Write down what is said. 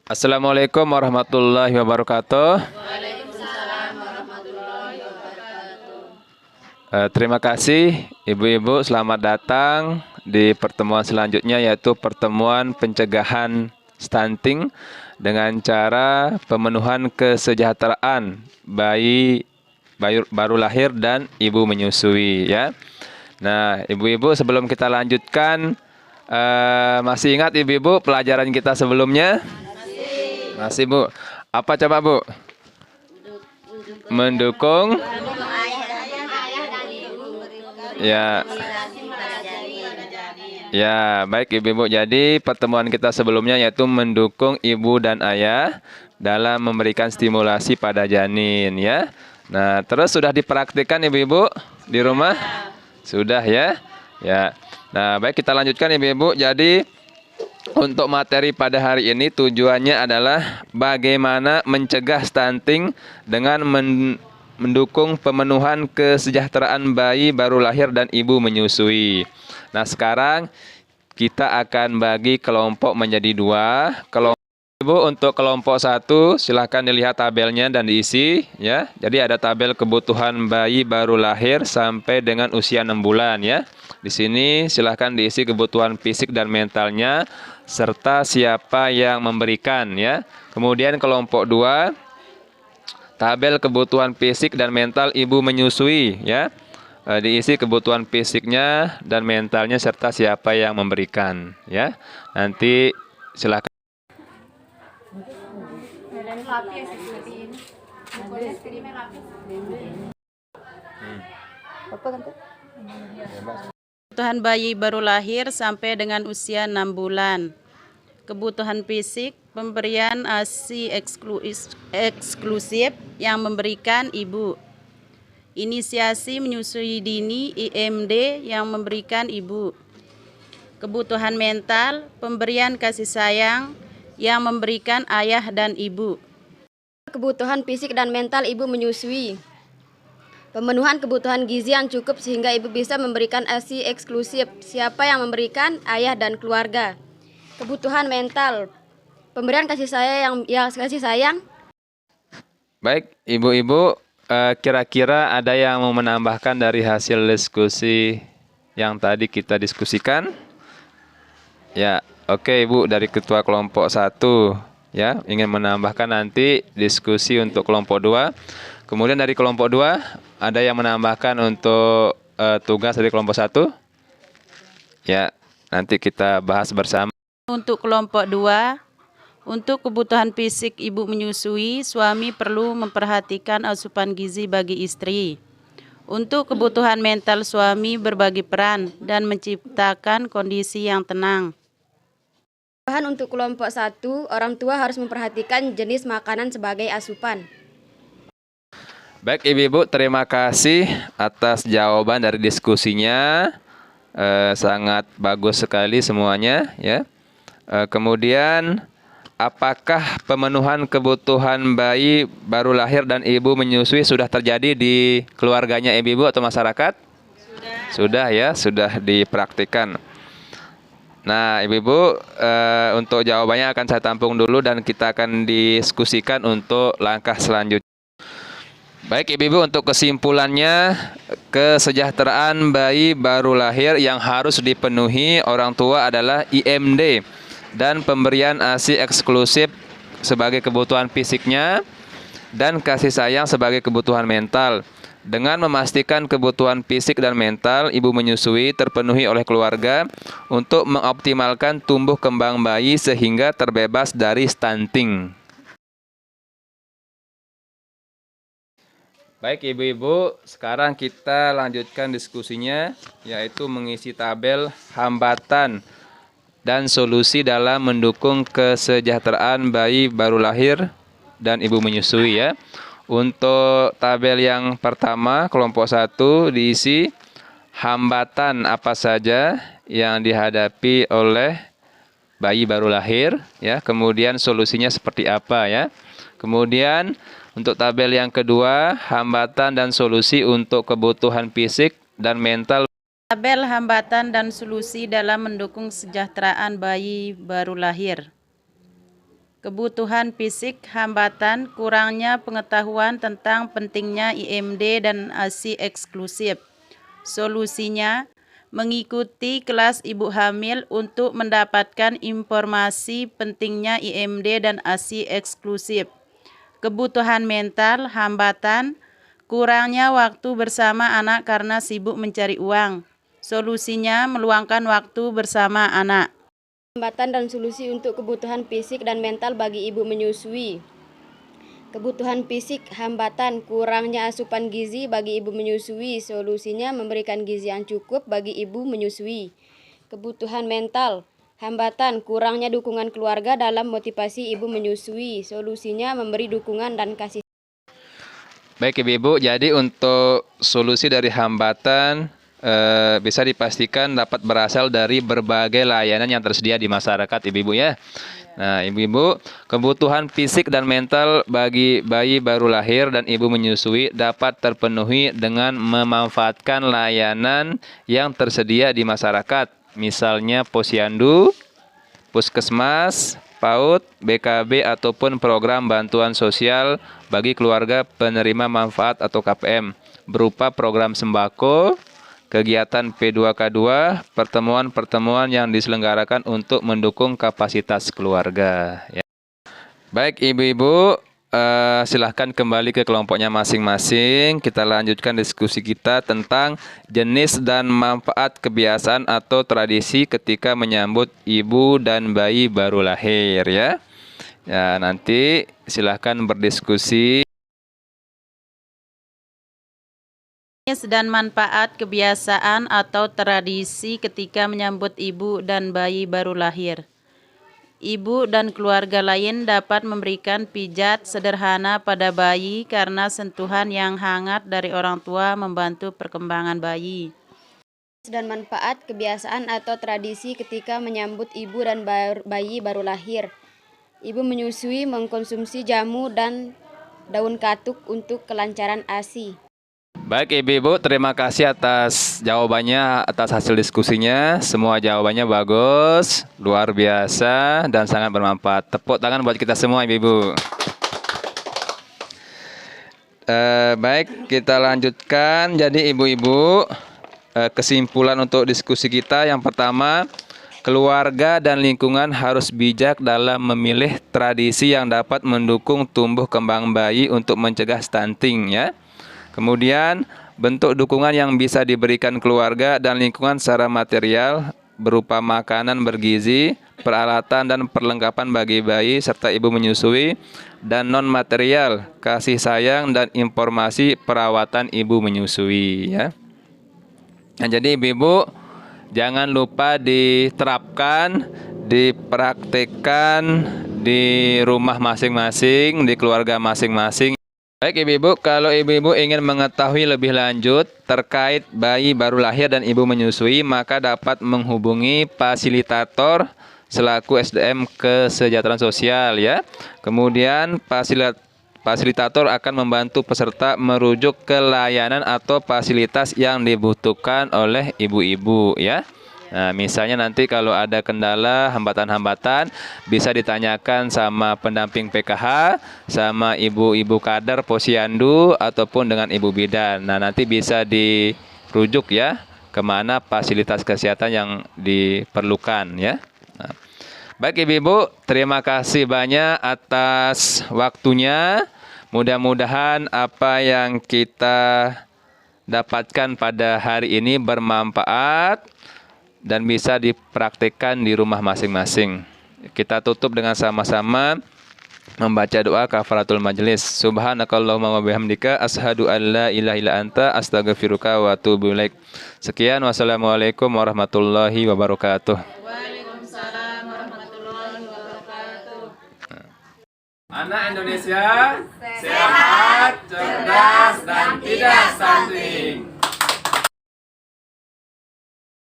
Assalamualaikum warahmatullahi wabarakatuh. Terima kasih Ibu-ibu, selamat datang di pertemuan selanjutnya, yaitu pertemuan pencegahan stunting dengan cara pemenuhan kesejahteraan bayi baru lahir dan ibu menyusui ya. Nah, Ibu-ibu, sebelum kita lanjutkan, masih ingat Ibu-ibu pelajaran kita sebelumnya? Masih, Bu. Apa coba, Bu? Mendukung. Ya. Ya, baik Ibu-ibu. Jadi pertemuan kita sebelumnya yaitu mendukung ibu dan ayah dalam memberikan stimulasi pada janin ya. Nah, terus sudah dipraktikkan Ibu-ibu di rumah? Sudah ya. Ya. Nah, baik, kita lanjutkan Ibu-ibu. Jadi untuk materi pada hari ini tujuannya adalah bagaimana mencegah stunting dengan mendukung pemenuhan kesejahteraan bayi baru lahir dan ibu menyusui. Nah, sekarang kita akan bagi kelompok menjadi dua. Ibu, untuk kelompok 1 silahkan dilihat tabelnya dan diisi ya. Jadi ada tabel kebutuhan bayi baru lahir sampai dengan usia 6 bulan ya. Di sini silahkan diisi kebutuhan fisik dan mentalnya serta siapa yang memberikan ya. Kemudian kelompok 2, tabel kebutuhan fisik dan mental ibu menyusui ya. Diisi kebutuhan fisiknya dan mentalnya serta siapa yang memberikan ya. Nanti silahkan. Kebutuhan bayi baru lahir sampai dengan usia 6 bulan. Kebutuhan fisik, pemberian ASI eksklusif yang memberikan ibu. Inisiasi menyusui dini IMD yang memberikan ibu. Kebutuhan mental, pemberian kasih sayang yang memberikan ayah dan ibu. Kebutuhan fisik dan mental ibu menyusui. Pemenuhan kebutuhan gizi yang cukup sehingga ibu bisa memberikan ASI eksklusif. Siapa yang memberikan? Ayah dan keluarga. Kebutuhan mental, pemberian kasih sayang. Baik, Ibu-ibu, kira-kira ada yang mau menambahkan dari hasil diskusi yang tadi kita diskusikan? Ya, oke Ibu, dari ketua kelompok 1 ya, ingin menambahkan nanti diskusi untuk kelompok 2. Kemudian dari kelompok 2 ada yang menambahkan untuk tugas dari kelompok 1? Ya, nanti kita bahas bersama. Untuk kelompok 2, untuk kebutuhan fisik ibu menyusui, suami perlu memperhatikan asupan gizi bagi istri. Untuk kebutuhan mental, suami berbagi peran dan menciptakan kondisi yang tenang. Untuk kelompok 1, orang tua harus memperhatikan jenis makanan sebagai asupan. Baik Ibu-ibu, terima kasih atas jawaban dari diskusinya. Sangat bagus sekali semuanya ya. Kemudian, apakah pemenuhan kebutuhan bayi baru lahir dan ibu menyusui sudah terjadi di keluarganya Ibu-ibu atau masyarakat? Sudah ya, sudah dipraktikkan. Nah, Ibu-ibu, untuk jawabannya akan saya tampung dulu dan kita akan diskusikan untuk langkah selanjutnya. Baik Ibu-ibu, untuk kesimpulannya, kesejahteraan bayi baru lahir yang harus dipenuhi orang tua adalah IMD dan pemberian ASI eksklusif sebagai kebutuhan fisiknya dan kasih sayang sebagai kebutuhan mental. Dengan memastikan kebutuhan fisik dan mental ibu menyusui terpenuhi oleh keluarga untuk mengoptimalkan tumbuh kembang bayi sehingga terbebas dari stunting. Baik Ibu-ibu, sekarang kita lanjutkan diskusinya, yaitu mengisi tabel hambatan dan solusi dalam mendukung kesejahteraan bayi baru lahir dan ibu menyusui ya. Untuk tabel yang pertama, kelompok 1 diisi hambatan apa saja yang dihadapi oleh bayi baru lahir ya, kemudian solusinya seperti apa ya. Kemudian untuk tabel yang kedua, hambatan dan solusi untuk kebutuhan fisik dan mental. Tabel hambatan dan solusi dalam mendukung kesejahteraan bayi baru lahir. kebutuhan fisik, hambatan, kurangnya pengetahuan tentang pentingnya IMD dan ASI eksklusif. Solusinya, mengikuti kelas ibu hamil untuk mendapatkan informasi pentingnya IMD dan ASI eksklusif. Kebutuhan mental, hambatan, kurangnya waktu bersama anak karena sibuk mencari uang. Solusinya, meluangkan waktu bersama anak. Hambatan dan solusi untuk kebutuhan fisik dan mental bagi ibu menyusui. Kebutuhan fisik, hambatan, kurangnya asupan gizi bagi ibu menyusui. Solusinya memberikan gizi yang cukup bagi ibu menyusui. Kebutuhan mental, hambatan, kurangnya dukungan keluarga dalam motivasi ibu menyusui. Solusinya memberi dukungan dan kasih. Baik Ibu-Ibu, jadi untuk solusi dari hambatan bisa dipastikan dapat berasal dari berbagai layanan yang tersedia di masyarakat Ibu-Ibu ya. Nah Ibu-Ibu, kebutuhan fisik dan mental bagi bayi baru lahir dan ibu menyusui dapat terpenuhi dengan memanfaatkan layanan yang tersedia di masyarakat. Misalnya posyandu, puskesmas, PAUD, BKB ataupun program bantuan sosial bagi keluarga penerima manfaat atau KPM berupa program sembako, kegiatan P2K2, pertemuan-pertemuan yang diselenggarakan untuk mendukung kapasitas keluarga. Ya. Baik Ibu-Ibu, silahkan kembali ke kelompoknya masing-masing. Kita lanjutkan diskusi kita tentang jenis dan manfaat kebiasaan atau tradisi ketika menyambut ibu dan bayi baru lahir ya. Ya, nanti silahkan berdiskusi. Jenis dan manfaat kebiasaan atau tradisi ketika menyambut ibu dan bayi baru lahir. Ibu dan keluarga lain dapat memberikan pijat sederhana pada bayi karena sentuhan yang hangat dari orang tua membantu perkembangan bayi. Dan manfaat kebiasaan atau tradisi ketika menyambut ibu dan bayi baru lahir. Ibu menyusui mengkonsumsi jamu dan daun katuk untuk kelancaran ASI. Baik Ibu-Ibu, terima kasih atas jawabannya, atas hasil diskusinya. Semua jawabannya bagus, luar biasa, dan sangat bermanfaat. Tepuk tangan buat kita semua Ibu-Ibu. Baik, kita lanjutkan. Jadi Ibu-Ibu, kesimpulan untuk diskusi kita yang pertama, keluarga dan lingkungan harus bijak dalam memilih tradisi yang dapat mendukung tumbuh kembang bayi untuk mencegah stunting ya. Kemudian, bentuk dukungan yang bisa diberikan keluarga dan lingkungan secara material berupa makanan bergizi, peralatan dan perlengkapan bagi bayi serta ibu menyusui, dan non-material, kasih sayang dan informasi perawatan ibu menyusui. Ya. Nah, jadi ibu-ibu, jangan lupa diterapkan, dipraktekkan di rumah masing-masing, di keluarga masing-masing. Baik Ibu-Ibu, kalau Ibu-Ibu ingin mengetahui lebih lanjut terkait bayi baru lahir dan ibu menyusui, maka dapat menghubungi fasilitator selaku SDM Kesejahteraan Sosial ya. Kemudian fasilitator akan membantu peserta merujuk ke layanan atau fasilitas yang dibutuhkan oleh ibu-ibu ya. Nah, misalnya nanti kalau ada kendala, hambatan-hambatan, bisa ditanyakan sama pendamping PKH, sama ibu-ibu kader posyandu, ataupun dengan ibu bidan. Nah, nanti bisa dirujuk ya, kemana fasilitas kesehatan yang diperlukan ya. Nah, baik Ibu-Ibu, terima kasih banyak atas waktunya. Mudah-mudahan apa yang kita dapatkan pada hari ini bermanfaat dan bisa dipraktikkan di rumah masing-masing. Kita tutup dengan sama-sama membaca doa kafaratul majelis. Subhanakallahumma wa bihamdika asyhadu an la ilaha illa anta astaghfiruka wa atubu ilaik. Sekian, wassalamualaikum warahmatullahi wabarakatuh. Waalaikumsalam warahmatullahi wabarakatuh. Anak Indonesia sehat, cerdas dan tidak stunting.